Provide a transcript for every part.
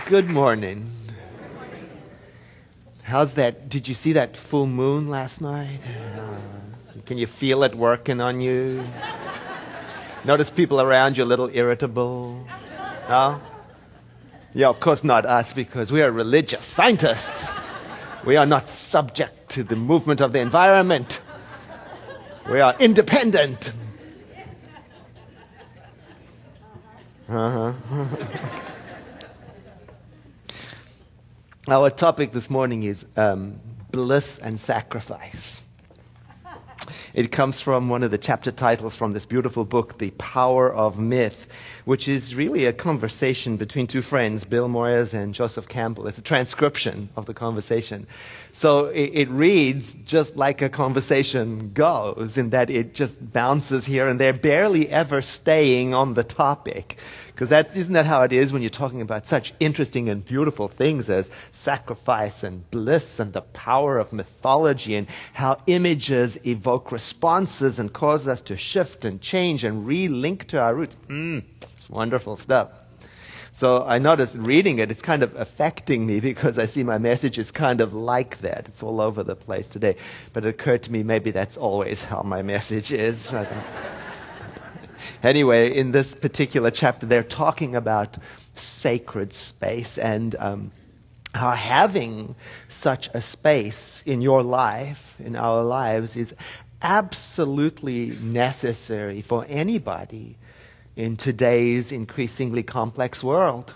Good morning. How's that? Did you see that full moon last night? Can you feel it working on you? Notice people around you a little irritable? No? Yeah, of course not us, because we are religious scientists. We are not subject to the movement of the environment. We are independent. Our topic this morning is bliss and sacrifice. It comes from one of the chapter titles from this beautiful book, The Power of Myth, which is really a conversation between two friends, Bill Moyers and Joseph Campbell. It's a transcription of the conversation. So it reads just like a conversation goes, in that it just bounces here and there, barely ever staying on the topic. Because isn't that how it is when you're talking about such interesting and beautiful things as sacrifice and bliss and the power of mythology and how images evoke responses and cause us to shift and change and re-link to our roots. It's wonderful stuff. So I noticed reading it, it's kind of affecting me because I see my message is kind of like that. It's all over the place today. But it occurred to me maybe that's always how my message is. Anyway, in this particular chapter, they're talking about sacred space and how having such a space in your life, in our lives, is absolutely necessary for anybody in today's increasingly complex world.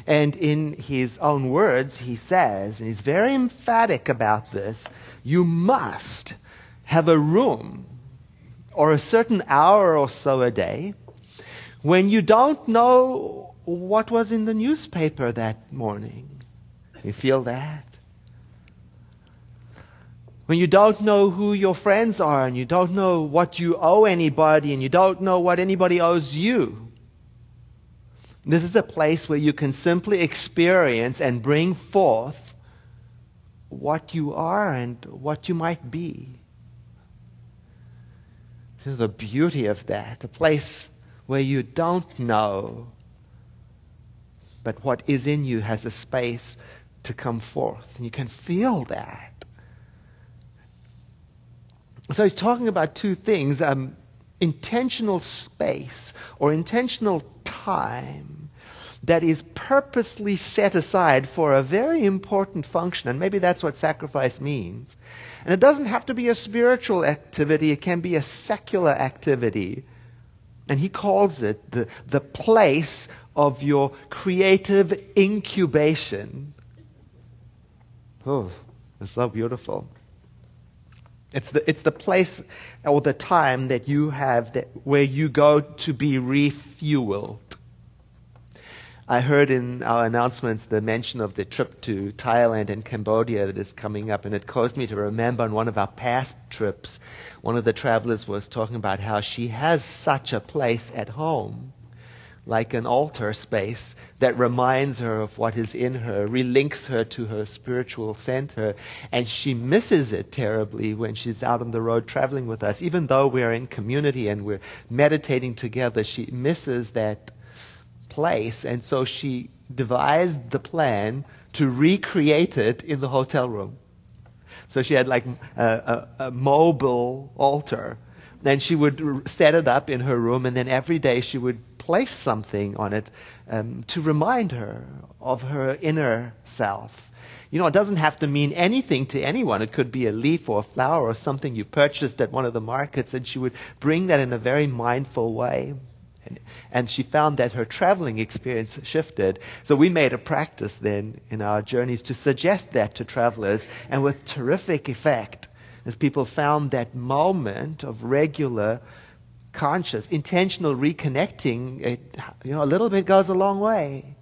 And in his own words, he says, and he's very emphatic about this, you must have a room or a certain hour or so a day when you don't know what was in the newspaper that morning. You feel that? When you don't know who your friends are and you don't know what you owe anybody and you don't know what anybody owes you. This is a place where you can simply experience and bring forth what you are and what you might be. This is the beauty of that, a place where you don't know, but what is in you has a space to come forth. And you can feel that. So he's talking about two things, intentional space or intentional time that is purposely set aside for a very important function. And maybe that's what sacrifice means. And it doesn't have to be a spiritual activity. It can be a secular activity. And he calls it the place of your creative incubation. Oh, it's so beautiful. It's the place or the time that you have where you go to be refueled. I heard in our announcements the mention of the trip to Thailand and Cambodia that is coming up, and it caused me to remember on one of our past trips, one of the travelers was talking about how she has such a place at home, like an altar space, that reminds her of what is in her, relinks her to her spiritual center, and she misses it terribly when she's out on the road traveling with us. Even though we are in community and we're meditating together, she misses that place, and so she devised the plan to recreate it in the hotel room. So she had like a mobile altar. Then she would set it up in her room, and then every day she would place something on it to remind her of her inner self. You know, it doesn't have to mean anything to anyone. It could be a leaf or a flower or something you purchased at one of the markets, and she would bring that in a very mindful way. And she found that her traveling experience shifted. So we made a practice then in our journeys to suggest that to travelers, and with terrific effect, as people found that moment of regular, conscious, intentional reconnecting, a little bit goes a long way.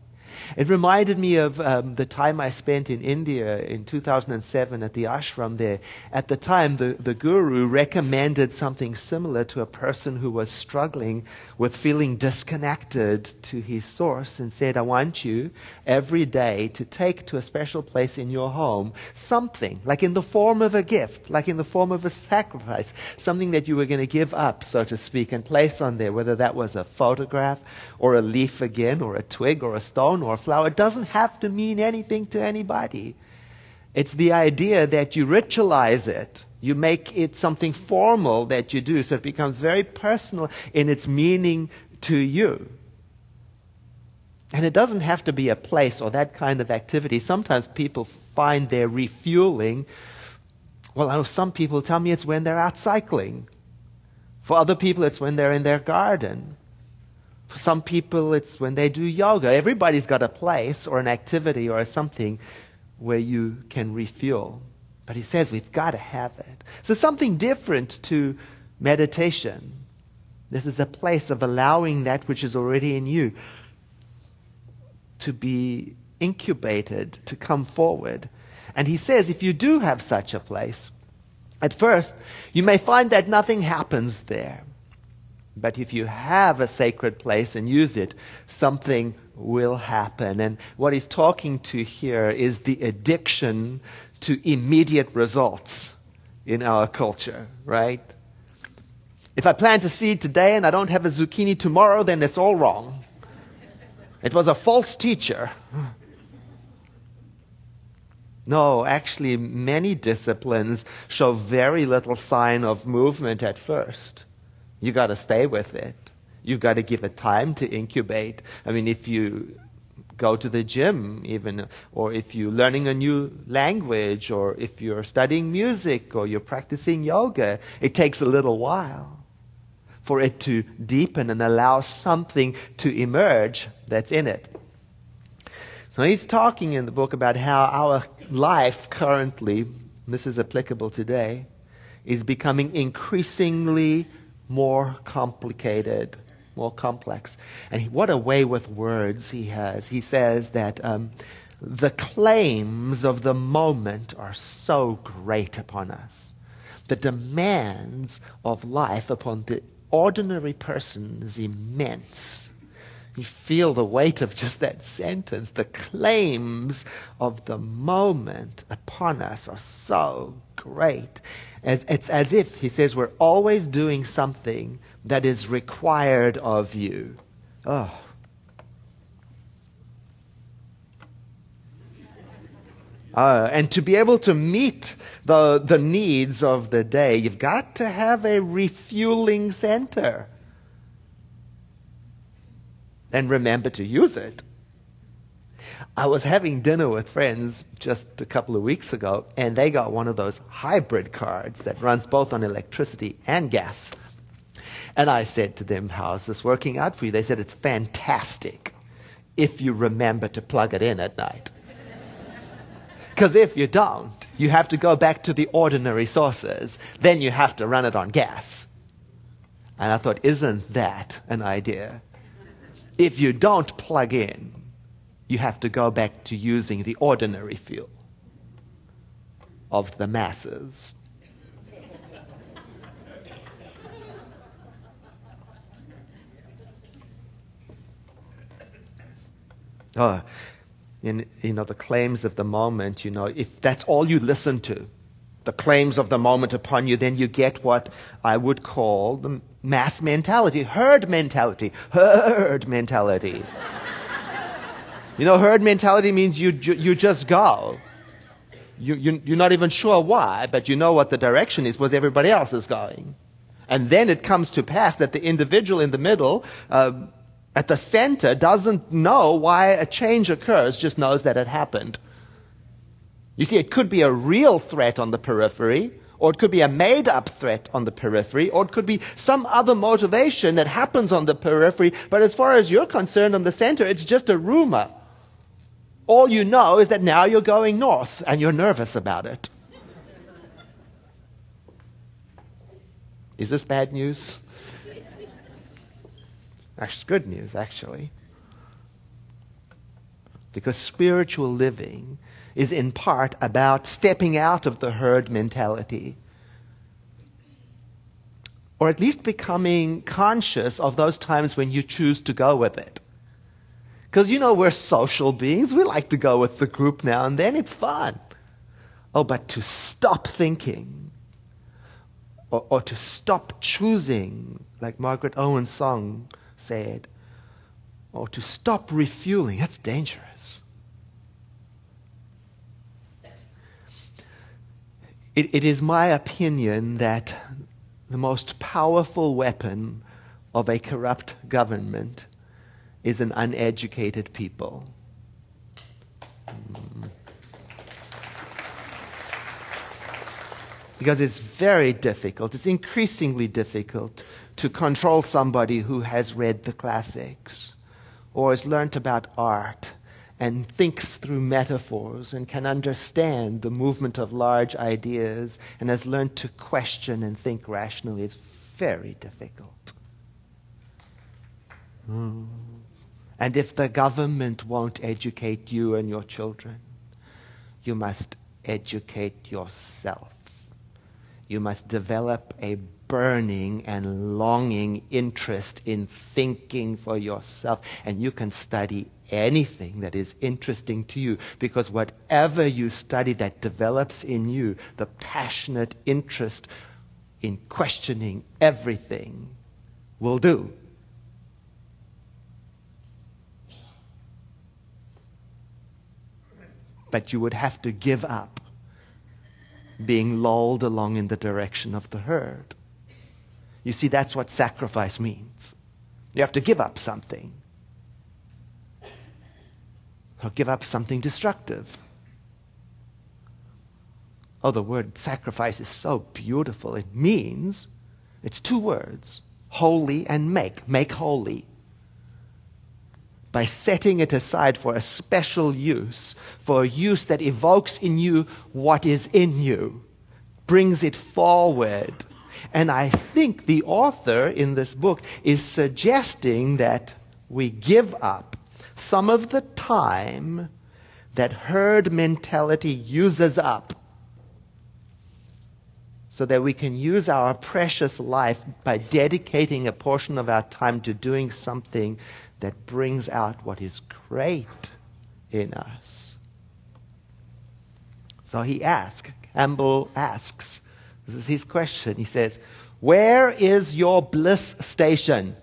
It reminded me of the time I spent in India in 2007 at the ashram there. At the time, the guru recommended something similar to a person who was struggling with feeling disconnected to his source, and said, I want you every day to take to a special place in your home something, like in the form of a gift, like in the form of a sacrifice, something that you were going to give up, so to speak, and place on there, whether that was a photograph or a leaf again or a twig or a stone stone or flower. It doesn't have to mean anything to anybody. It's the idea that you ritualize it. You make it something formal that you do, so it becomes very personal in its meaning to you. And it doesn't have to be a place or that kind of activity. Sometimes people find their refueling. Well, I know some people tell me it's when they're out cycling. For other people, it's when they're in their garden. For some people, it's when they do yoga. Everybody's got a place or an activity or something where you can refuel. But he says we've got to have it. So something different to meditation. This is a place of allowing that which is already in you to be incubated, to come forward. And he says if you do have such a place, at first you may find that nothing happens there. But if you have a sacred place and use it, something will happen. And what he's talking to here is the addiction to immediate results in our culture, right? If I plant a seed today and I don't have a zucchini tomorrow, then it's all wrong. It was a false teacher. No, actually, many disciplines show very little sign of movement at first. You got to stay with it. You've got to give it time to incubate. I mean, if you go to the gym even, or if you're learning a new language, or if you're studying music, or you're practicing yoga, it takes a little while for it to deepen and allow something to emerge that's in it. So he's talking in the book about how our life currently, this is applicable today, is becoming increasingly more complicated, more complex. And what a way with words he has. He says that the claims of the moment are so great upon us. The demands of life upon the ordinary person is immense. You feel the weight of just that sentence. The claims of the moment upon us are so great. It's as if, he says, we're always doing something that is required of you. Oh. And to be able to meet the needs of the day, you've got to have a refueling center. And remember to use it. I was having dinner with friends just a couple of weeks ago, and they got one of those hybrid cards that runs both on electricity and gas. And I said to them, how's this working out for you? They said, it's fantastic if you remember to plug it in at night. Because if you don't, you have to go back to the ordinary sources. Then you have to run it on gas. And I thought, isn't that an idea? If you don't plug in, you have to go back to using the ordinary fuel of the masses. The claims of the moment, if that's all you listen to, the claims of the moment upon you, then you get what I would call the mass mentality, herd mentality. Herd mentality. Herd mentality means you just go. You're not even sure why, but you know what the direction is, where everybody else is going. And then it comes to pass that the individual in the middle, at the center, doesn't know why a change occurs, just knows that it happened. You see, it could be a real threat on the periphery, or it could be a made-up threat on the periphery, or it could be some other motivation that happens on the periphery, but as far as you're concerned on the center, it's just a rumor. All you know is that now you're going north, and you're nervous about it. Is this bad news? That's good news, actually. Because spiritual living is in part about stepping out of the herd mentality, or at least becoming conscious of those times when you choose to go with it. Because we're social beings. We like to go with the group now and then. It's fun. Oh, but to stop thinking, or to stop choosing, like Margaret Owen's song said, or to stop refueling. That's dangerous. It is my opinion that the most powerful weapon of a corrupt government is an uneducated people. Because it's very difficult, it's increasingly difficult to control somebody who has read the classics or has learnt about art and thinks through metaphors and can understand the movement of large ideas and has learned to question and think rationally. It's very difficult. And if the government won't educate you and your children, you must educate yourself. You must develop a burning and longing interest in thinking for yourself. And you can study anything that is interesting to you, because whatever you study that develops in you the passionate interest in questioning everything will do. But you would have to give up being lulled along in the direction of the herd. You see, that's what sacrifice means. You have to give up something. Or give up something destructive. Oh, the word sacrifice is so beautiful. It means, it's two words, holy and make. Make holy. By setting it aside for a special use, for a use that evokes in you what is in you, brings it forward. And I think the author in this book is suggesting that we give up some of the time that herd mentality uses up, so that we can use our precious life by dedicating a portion of our time to doing something that brings out what is great in us. So Campbell asks, this is his question, he says, where is your bliss station?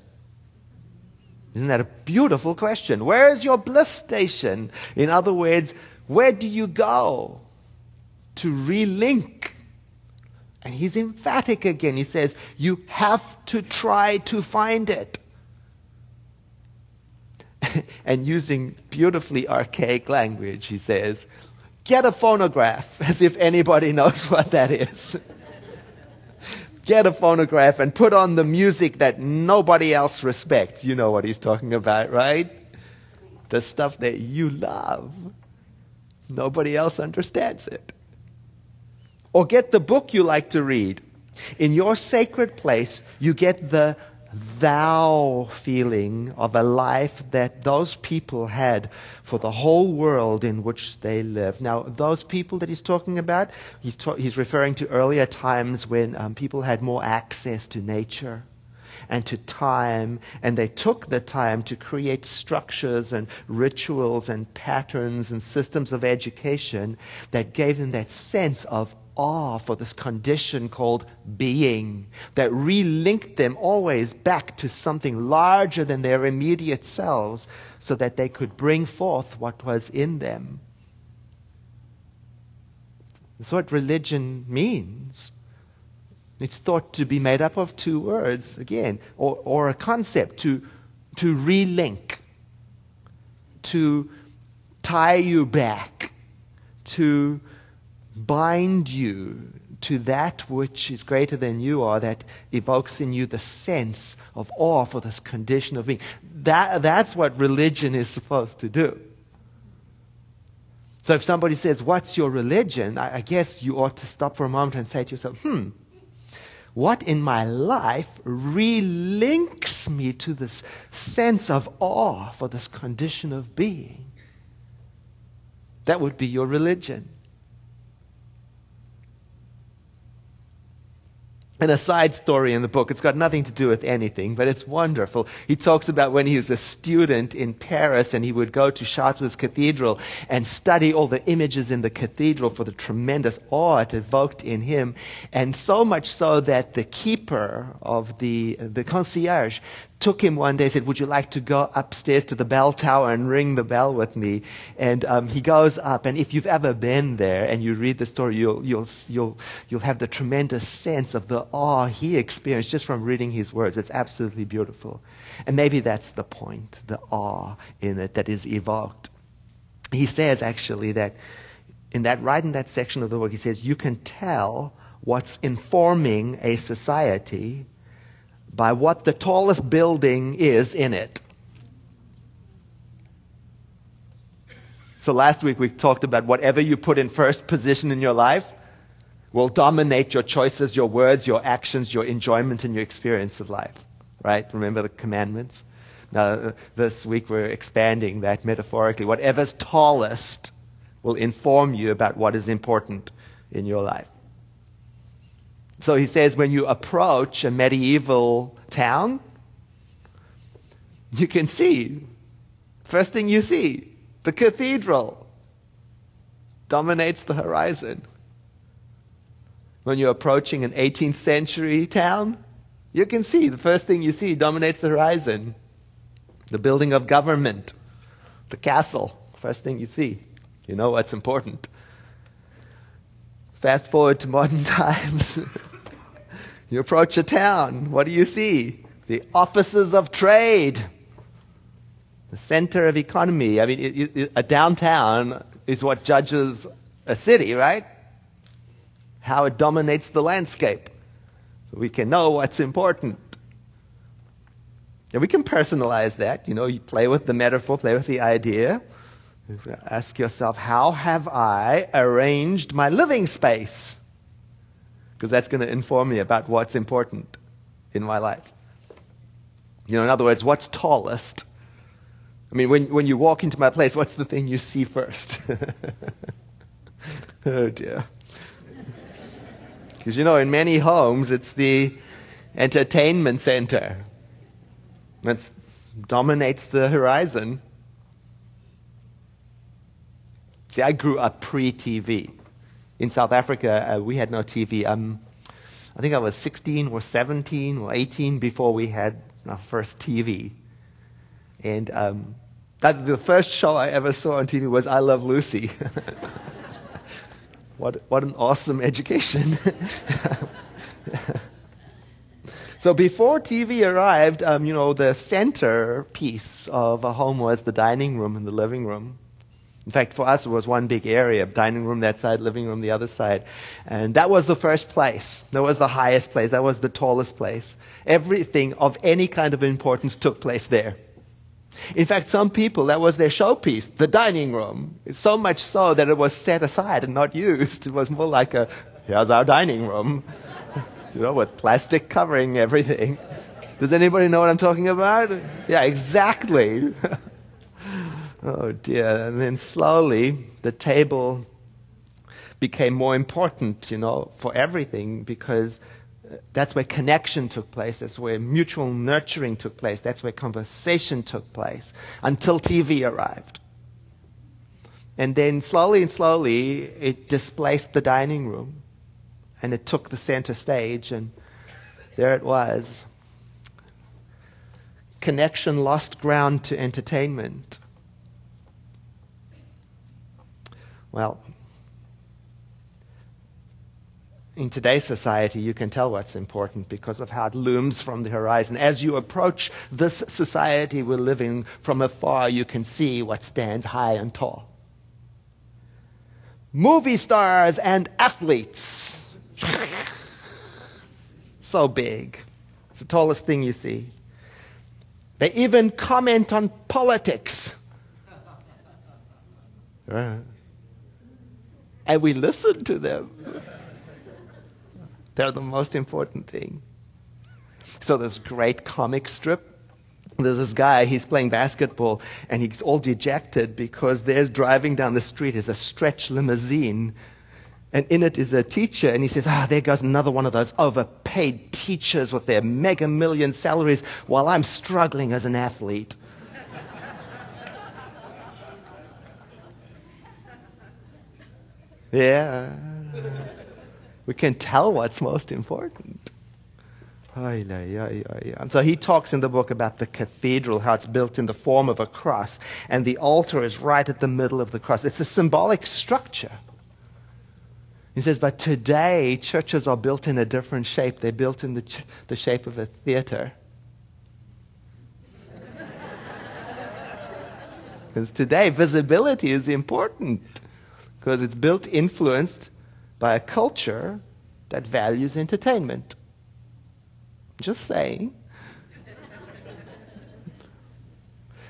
Isn't that a beautiful question? Where is your bliss station? In other words, where do you go to relink? And he's emphatic again. He says, you have to try to find it. And using beautifully archaic language, he says, get a phonograph, as if anybody knows what that is. Get a phonograph and put on the music that nobody else respects. You know what he's talking about, right? The stuff that you love. Nobody else understands it. Or get the book you like to read. In your sacred place, you get the thou feeling of a life that those people had for the whole world in which they live. Now, those people that he's talking about, he's referring to earlier times when people had more access to nature and to time, and they took the time to create structures and rituals and patterns and systems of education that gave them that sense of awe for this condition called being, that relinked them always back to something larger than their immediate selves, so that they could bring forth what was in them. That's what religion means. It's thought to be made up of two words, again, or a concept, to relink, to tie you back, to bind you to that which is greater than you are, that evokes in you the sense of awe for this condition of being. That's what religion is supposed to do. So if somebody says, what's your religion? I guess you ought to stop for a moment and say to yourself, what in my life relinks me to this sense of awe for this condition of being? That would be your religion. And a side story in the book, it's got nothing to do with anything, but it's wonderful. He talks about when he was a student in Paris and he would go to Chartres Cathedral and study all the images in the cathedral for the tremendous awe it evoked in him. And so much so that the keeper of the concierge took him one day and said, would you like to go upstairs to the bell tower and ring the bell with me? And he goes up, and if you've ever been there and you read the story, you'll have the tremendous sense of the awe he experienced just from reading his words. It's absolutely beautiful. And maybe that's the point, the awe in it that is evoked. He says actually that right in that section of the book, he says, you can tell what's informing a society by what the tallest building is in it. So last week we talked about whatever you put in first position in your life will dominate your choices, your words, your actions, your enjoyment, and your experience of life. Right? Remember the commandments? Now, this week we're expanding that metaphorically. Whatever's tallest will inform you about what is important in your life. So he says when you approach a medieval town, you can see, first thing you see, the cathedral dominates the horizon. When you're approaching an 18th century town, you can see, the first thing you see dominates the horizon. The building of government, the castle, first thing you see. You know what's important. Fast forward to modern times. You approach a town. What do you see? The offices of trade. The center of economy. I mean, a downtown is what judges a city, right? How it dominates the landscape. So we can know what's important. And we can personalize that. You know, you play with the metaphor, play with the idea. Ask yourself, how have I arranged my living space? Because that's going to inform me about what's important in my life. You know, in other words, what's tallest? I mean, when you walk into my place, what's the thing you see first? Oh, dear. Because, you know, in many homes, it's the entertainment center. That dominates the horizon. See, I grew up pre-TV. In South Africa, we had no TV. I think I was 16 or 17 or 18 before we had our first TV. And the first show I ever saw on TV was I Love Lucy. What an awesome education. So before TV arrived, you know, the centerpiece of a home was the dining room and the living room. In fact, for us, it was one big area, dining room that side, living room the other side. And that was the first place. That was the highest place. That was the tallest place. Everything of any kind of importance took place there. In fact, some people, that was their showpiece, the dining room. So much so that it was set aside and not used. It was more like here's our dining room. You know, with plastic covering everything. Does anybody know what I'm talking about? Yeah, exactly. Oh dear. And then slowly the table became more important, you know, for everything, because that's where connection took place. That's where mutual nurturing took place. That's where conversation took place until TV arrived. And then slowly and slowly it displaced the dining room and it took the center stage, and there it was. Connection lost ground to entertainment. Well, in today's society, you can tell what's important because of how it looms from the horizon. As you approach this society we're living from afar, you can see what stands high and tall. Movie stars and athletes. So big. It's the tallest thing you see. They even comment on politics. And we listen to them. They're the most important thing. So this great comic strip, there's this guy, he's playing basketball, and he's all dejected because there's driving down the street is a stretch limousine, and in it is a teacher, and he says, there goes another one of those overpaid teachers with their mega million salaries while I'm struggling as an athlete. Yeah. We can tell what's most important. And so he talks in the book about the cathedral, how it's built in the form of a cross, and the altar is right at the middle of the cross. It's a symbolic structure. He says, but today churches are built in a different shape. They're built in the shape of a theater. Because today visibility is important, because it's influenced by a culture that values entertainment. Just saying.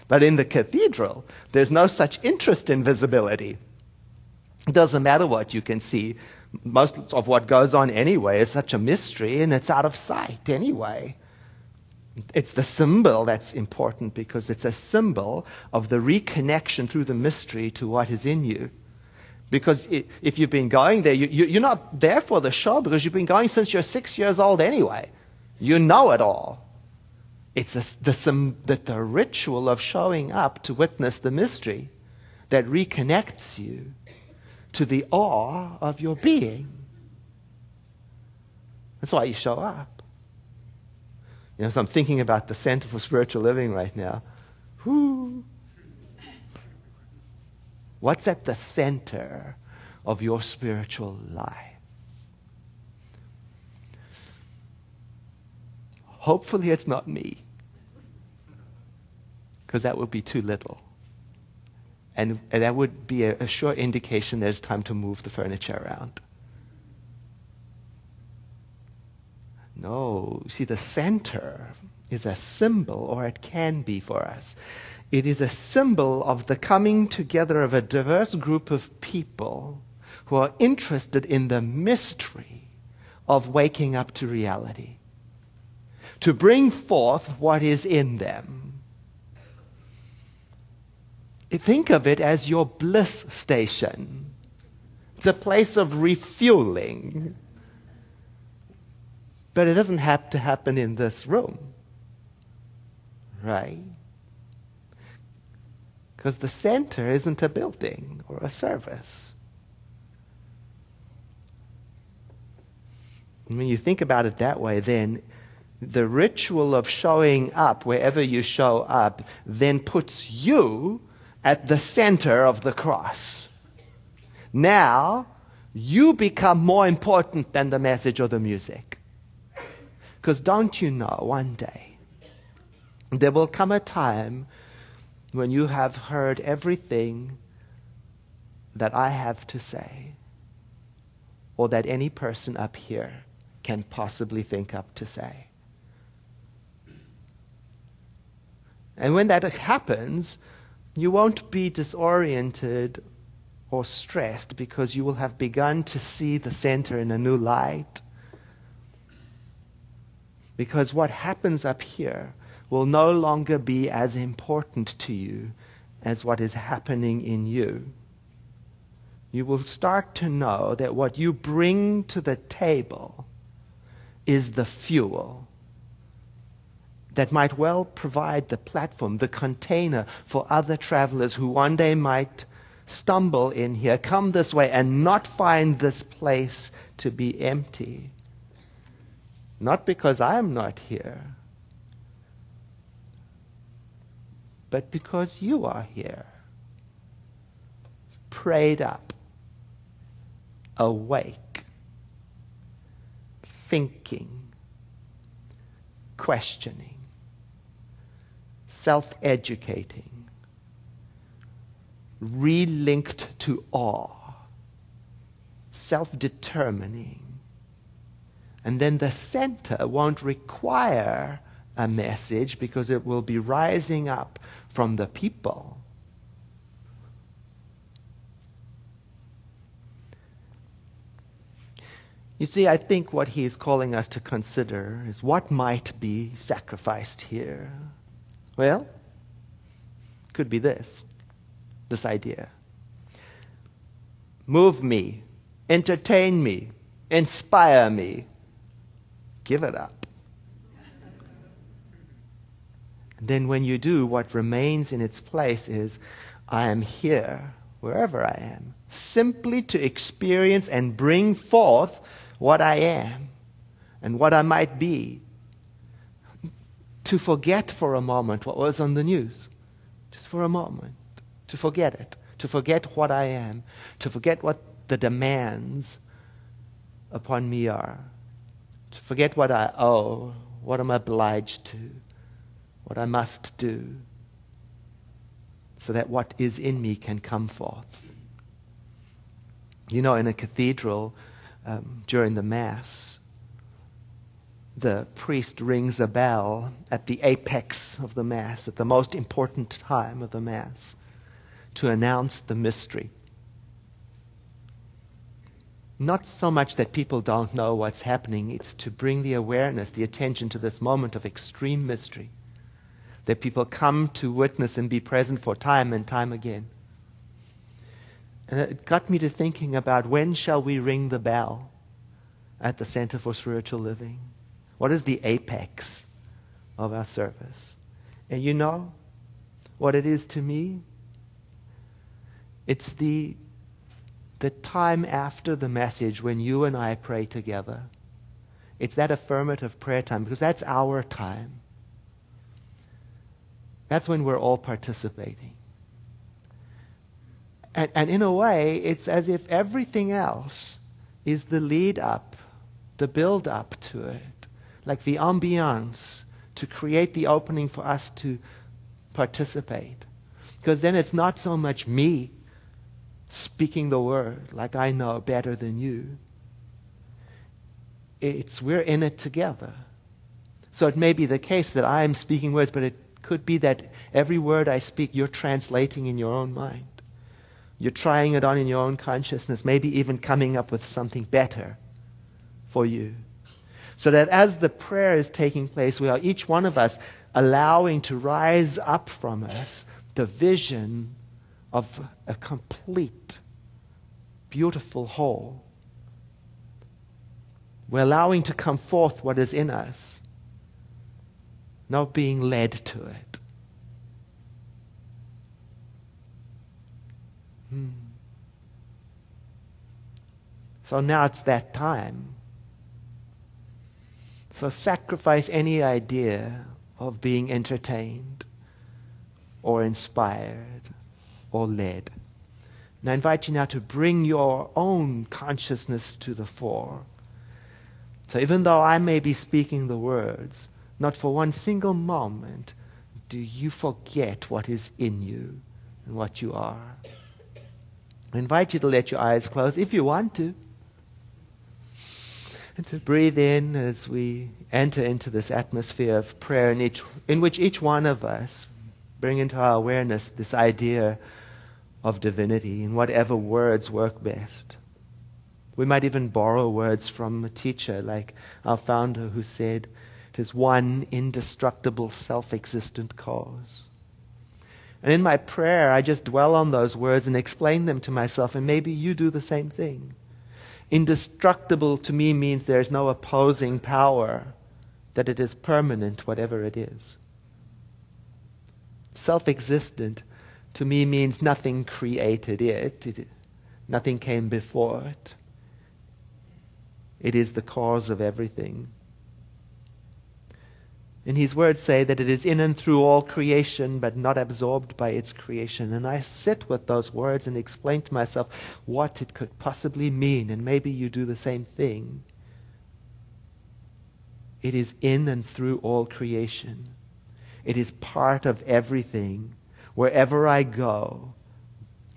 But in the cathedral, there's no such interest in visibility. It doesn't matter what you can see. Most of what goes on anyway is such a mystery, and it's out of sight anyway. It's the symbol that's important, because it's a symbol of the reconnection through the mystery to what is in you. Because if you've been going there, you're not there for the show, because you've been going since you're 6 years old anyway. You know it all. It's the ritual of showing up to witness the mystery that reconnects you to the awe of your being. That's why you show up. So I'm thinking about the Center for Spiritual Living right now. What's at the center of your spiritual life? Hopefully it's not me, because that would be too little. And that would be a sure indication there's time to move the furniture around. No, see, the center is a symbol, or it can be for us. It is a symbol of the coming together of a diverse group of people who are interested in the mystery of waking up to reality, to bring forth what is in them. Think of it as your Bliss station. It's a place of refueling. But it doesn't have to happen in this room, right? Because the center isn't a building or a service. When you think about it that way, then the ritual of showing up wherever you show up then puts you at the center of the cross. Now, you become more important than the message or the music. Because don't you know, one day, there will come a time when you have heard everything that I have to say, or that any person up here can possibly think up to say. And when that happens, you won't be disoriented or stressed, because you will have begun to see the center in a new light. Because what happens up here will no longer be as important to you as what is happening in you. You will start to know that what you bring to the table is the fuel that might well provide the platform, the container for other travelers who one day might stumble in here, come this way, and not find this place to be empty. Not because I'm not here, but because you are here, prayed up, awake, thinking, questioning, self-educating, relinked to awe, self-determining. And then the center won't require a message, because it will be rising up from the people. You see, I think what he is calling us to consider is what might be sacrificed here. Well, could be this idea. Move me, entertain me, inspire me. Give it up. And then when you do, what remains in its place is, I am here, wherever I am, simply to experience and bring forth what I am and what I might be to forget for a moment what was on the news. Just for a moment. To forget it. To forget what I am. To forget what the demands upon me are. To forget what I owe, what I'm obliged to, what I must do, so that what is in me can come forth. You know, in a cathedral, during the Mass, the priest rings a bell at the apex of the Mass, at the most important time of the Mass, to announce the mystery. Not so much that people don't know what's happening, it's to bring the awareness, the attention to this moment of extreme mystery, that people come to witness and be present for time and time again. And it got me to thinking about, when shall we ring the bell at the Center for Spiritual Living? What is the apex of our service? And you know what it is to me? It's the time after the message when you and I pray together. It's that affirmative prayer time, because that's our time. That's when we're all participating. And in a way, it's as if everything else is the lead up, the build up to it, like the ambiance to create the opening for us to participate. Because then it's not so much me speaking the word like I know better than you. It's we're in it together. So it may be the case that I'm speaking words, but it could be that every word I speak you're translating in your own mind. You're trying it on in your own consciousness, maybe even coming up with something better for you. So that as the prayer is taking place, we are each one of us allowing to rise up from us the vision of a complete, beautiful whole. We're allowing to come forth what is in us, not being led to it. So now it's that time. So sacrifice any idea of being entertained or inspired or led. And I invite you now to bring your own consciousness to the fore. So even though I may be speaking the words, not for one single moment do you forget what is in you and what you are. I invite you to let your eyes close if you want to. And to breathe in as we enter into this atmosphere of prayer in which each one of us bring into our awareness this idea of divinity in whatever words work best. We might even borrow words from a teacher like our founder who said, "It is one indestructible self-existent cause." And in my prayer, I just dwell on those words and explain them to myself, and maybe you do the same thing. Indestructible to me means there is no opposing power, that it is permanent, whatever it is. Self-existent to me means nothing created it, nothing came before it. It is the cause of everything. And his words say that it is in and through all creation, but not absorbed by its creation. And I sit with those words and explain to myself what it could possibly mean. And maybe you do the same thing. It is in and through all creation. It is part of everything. Wherever I go,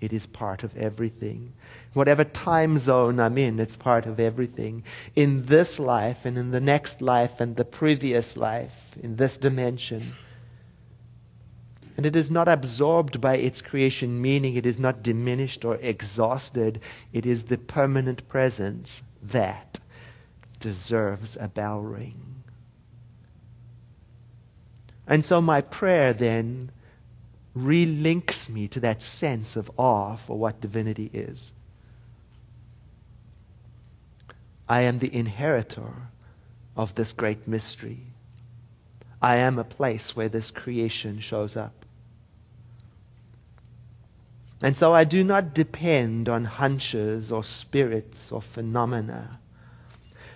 it is part of everything. Whatever time zone I'm in, it's part of everything. In this life and in the next life and the previous life, in this dimension. And it is not absorbed by its creation, meaning it is not diminished or exhausted. It is the permanent presence that deserves a bell ring. And so my prayer then relinks me to that sense of awe for what divinity is. I am the inheritor of this great mystery. I am a place where this creation shows up. And so I do not depend on hunches or spirits or phenomena.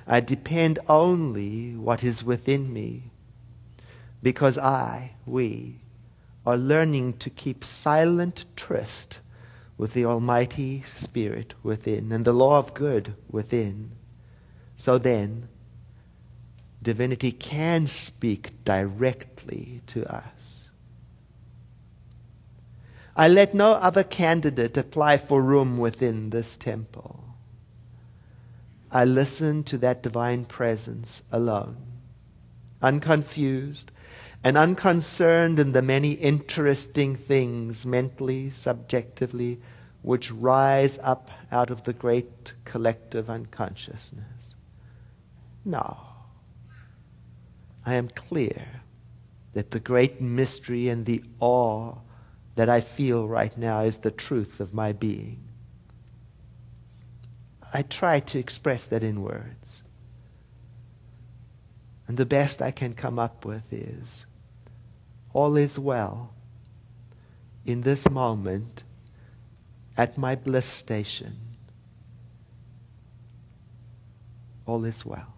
I depend only what is within me, because we, are learning to keep silent tryst with the Almighty Spirit within and the law of good within. So then, divinity can speak directly to us. I let no other candidate apply for room within this temple. I listen to that divine presence alone, unconfused and unconcerned in the many interesting things, mentally, subjectively, which rise up out of the great collective unconsciousness. No. I am clear that the great mystery and the awe that I feel right now is the truth of my being. I try to express that in words. And the best I can come up with is, all is well in this moment at my bliss station. All is well.